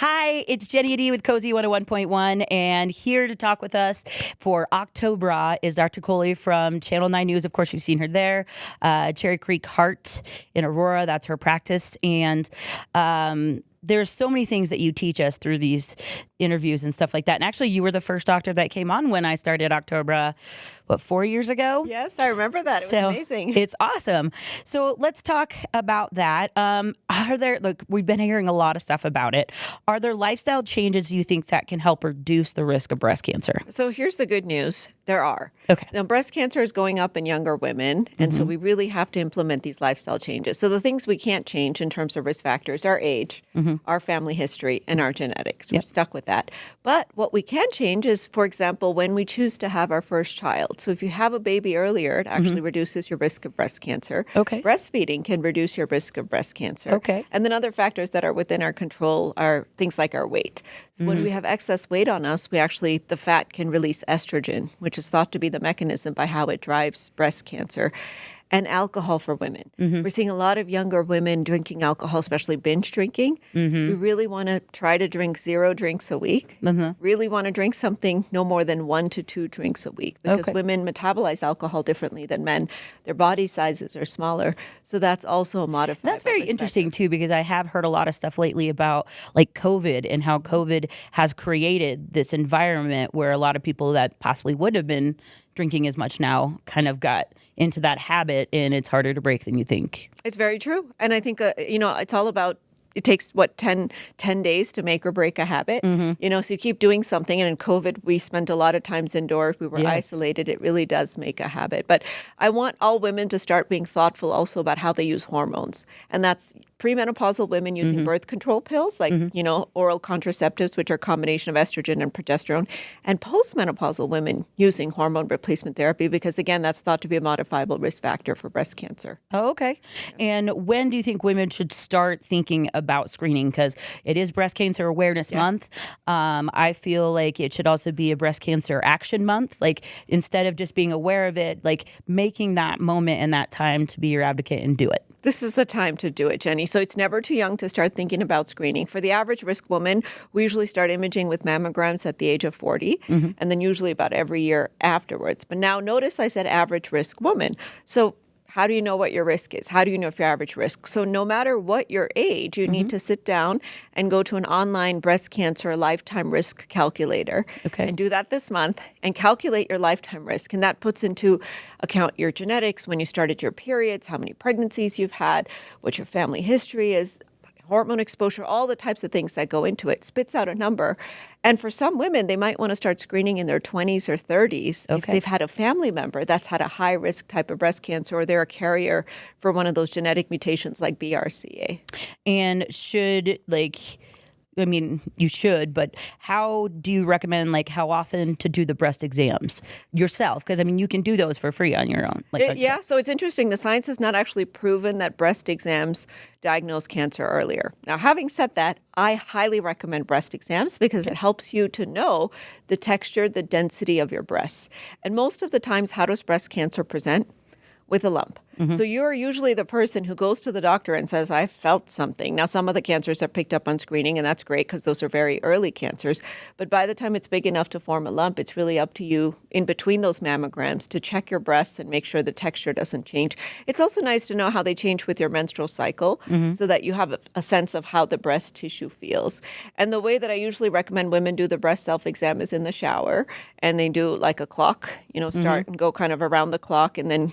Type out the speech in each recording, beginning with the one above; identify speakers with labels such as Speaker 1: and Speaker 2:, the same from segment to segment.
Speaker 1: Hi, it's Jenny D with Cozy 101.1, and here to talk with us for OctoBRA is Dr. Kohli from Channel 9 News. Of course, you've seen her there. Cherry Creek Heart in Aurora, that's her practice. And there's so many things that you teach us through these interviews and stuff like that. And actually, you were the first doctor that came on when I started OctoBRA, 4 years ago?
Speaker 2: Yes, I remember that. It was amazing.
Speaker 1: It's awesome. So let's talk about that. We've been hearing a lot of stuff about it. Are there lifestyle changes you think that can help reduce the risk of breast cancer?
Speaker 2: So here's the good news. There are.
Speaker 1: Okay.
Speaker 2: Now, breast cancer is going up in younger women, and so we really have to implement these lifestyle changes. So the things we can't change in terms of risk factors are age, our family history, and our genetics. We're stuck with that. But what we can change is, for example, when we choose to have our first child. So if you have a baby earlier, it actually reduces your risk of breast cancer.
Speaker 1: Okay.
Speaker 2: Breastfeeding can reduce your risk of breast cancer.
Speaker 1: Okay.
Speaker 2: And then other factors that are within our control are things like our weight. So when we have excess weight on us, the fat can release estrogen, which is thought to be the mechanism by how it drives breast cancer. And alcohol for women. We're seeing a lot of younger women drinking alcohol, especially binge drinking. We really want to try to drink 0 drinks a week. Really want to drink something no more than 1 to 2 drinks a week because women metabolize alcohol differently than men. Their body sizes are smaller. So that's also a modifier.
Speaker 1: That's very interesting, too, because I have heard a lot of stuff lately about like COVID and how COVID has created this environment where a lot of people that possibly would have been drinking as much now kind of got into that habit, and it's harder to break than you think.
Speaker 2: It's very true. And I think, it's all about, it takes, 10 days to make or break a habit. So you keep doing something. And in COVID, we spent a lot of times indoors. We were isolated. It really does make a habit. But I want all women to start being thoughtful also about how they use hormones. And that's premenopausal women using birth control pills, like, oral contraceptives, which are a combination of estrogen and progesterone, and postmenopausal women using hormone replacement therapy, because, again, that's thought to be a modifiable risk factor for breast cancer.
Speaker 1: Oh, okay. And when do you think women should start thinking about screening? Because it is Breast Cancer Awareness Month. I feel like it should also be a Breast Cancer Action Month. Like, instead of just being aware of it, like making that moment and that time to be your advocate and do it.
Speaker 2: This is the time to do it, Jenny. So it's never too young to start thinking about screening. For the average risk woman, we usually start imaging with mammograms at the age of 40, and then usually about every year afterwards. But now notice I said average risk woman. So how do you know what your risk is? How do you know if you're average risk? So no matter what your age, you need to sit down and go to an online breast cancer lifetime risk calculator and do that this month and calculate your lifetime risk. And that puts into account your genetics, when you started your periods, how many pregnancies you've had, what your family history is, hormone exposure, all the types of things that go into it, spits out a number. And for some women, they might want to start screening in their 20s or 30s if they've had a family member that's had a high-risk type of breast cancer, or they're a carrier for one of those genetic mutations like BRCA.
Speaker 1: And you should, but how do you recommend, how often to do the breast exams yourself? Because, you can do those for free on your own.
Speaker 2: So it's interesting. The science has not actually proven that breast exams diagnose cancer earlier. Now, having said that, I highly recommend breast exams because it helps you to know the texture, the density of your breasts. And most of the times, how does breast cancer present? With a lump. So you're usually the person who goes to the doctor and says, I felt something. Now, some of the cancers are picked up on screening, and that's great because those are very early cancers. But by the time it's big enough to form a lump, it's really up to you in between those mammograms to check your breasts and make sure the texture doesn't change. It's also nice to know how they change with your menstrual cycle so that you have a sense of how the breast tissue feels. And the way that I usually recommend women do the breast self-exam is in the shower, and they do like a clock, start and go kind of around the clock and then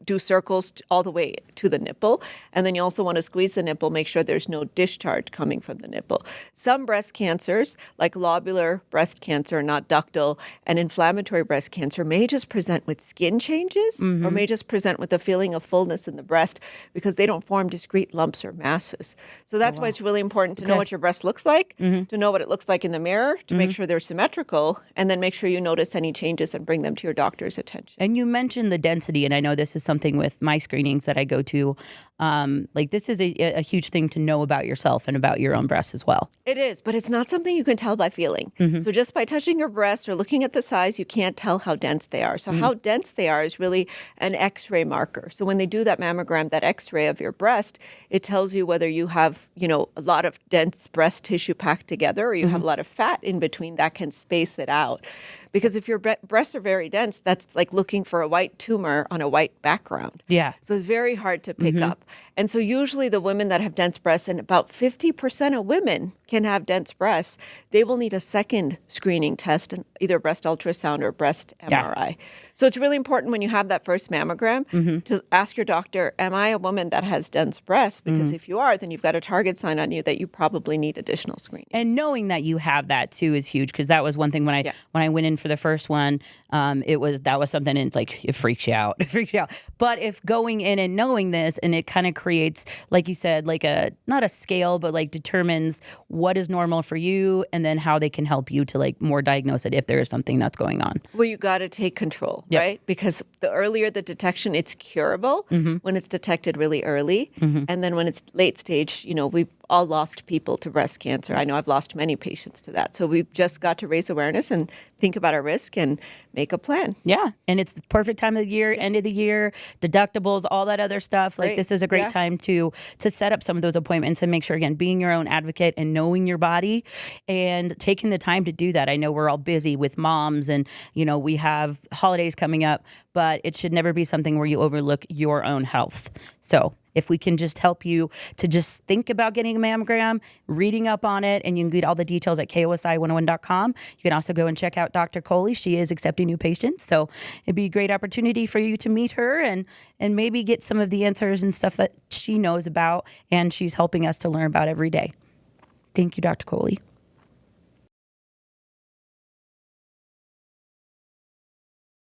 Speaker 2: do circles all the way to the nipple. And then you also want to squeeze the nipple, make sure there's no discharge coming from the nipple. Some breast cancers, like lobular breast cancer, not ductal, and inflammatory breast cancer, may just present with skin changes or may just present with a feeling of fullness in the breast because they don't form discrete lumps or masses. So that's why it's really important to know what your breast looks like, to know what it looks like in the mirror, to make sure they're symmetrical, and then make sure you notice any changes and bring them to your doctor's attention.
Speaker 1: And you mentioned the density, and I know this is something thing with my screenings that I go to. Like this is a huge thing to know about yourself and about your own breasts as well.
Speaker 2: It is, but it's not something you can tell by feeling. So just by touching your breast or looking at the size, you can't tell how dense they are. So how dense they are is really an X-ray marker. So when they do that mammogram, that X-ray of your breast, it tells you whether you have, a lot of dense breast tissue packed together or you have a lot of fat in between that can space it out. Because if your breasts are very dense, that's like looking for a white tumor on a white background.
Speaker 1: Yeah.
Speaker 2: So it's very hard to pick up. And so usually the women that have dense breasts, and about 50% of women can have dense breasts, they will need a second screening test, either breast ultrasound or breast MRI. So it's really important when you have that first mammogram to ask your doctor, am I a woman that has dense breasts? Because if you are, then you've got a target sign on you that you probably need additional screening.
Speaker 1: And knowing that you have that too is huge, because that was one thing when I went in for the first one, that was something, and it's like it freaks you out. It freaks you out. But if going in and knowing this, and it kind of creates, like you said, like not a scale, but like determines what is normal for you, and then how they can help you to like more diagnose it if there is something that's going on.
Speaker 2: Well, you got to take control, right? Because the earlier the detection, it's curable when it's detected really early. And then when it's late stage, we've all lost people to breast cancer. I know I've lost many patients to that. So we've just got to raise awareness and think about our risk and make a plan.
Speaker 1: Yeah. And it's the perfect time of the year, end of the year, deductibles, all that other stuff. Like this is a great time to set up some of those appointments and make sure, again, being your own advocate and knowing your body and taking the time to do that. I know we're all busy with moms and, we have holidays coming up, but it should never be something where you overlook your own health. So if we can just help you to just think about getting a mammogram, reading up on it, and you can get all the details at kosi101.com. You can also go and check out Dr. Kohli. She is accepting new patients. So it'd be a great opportunity for you to meet her and maybe get some of the answers and stuff that she knows about and she's helping us to learn about every day. Thank you, Dr. Kohli.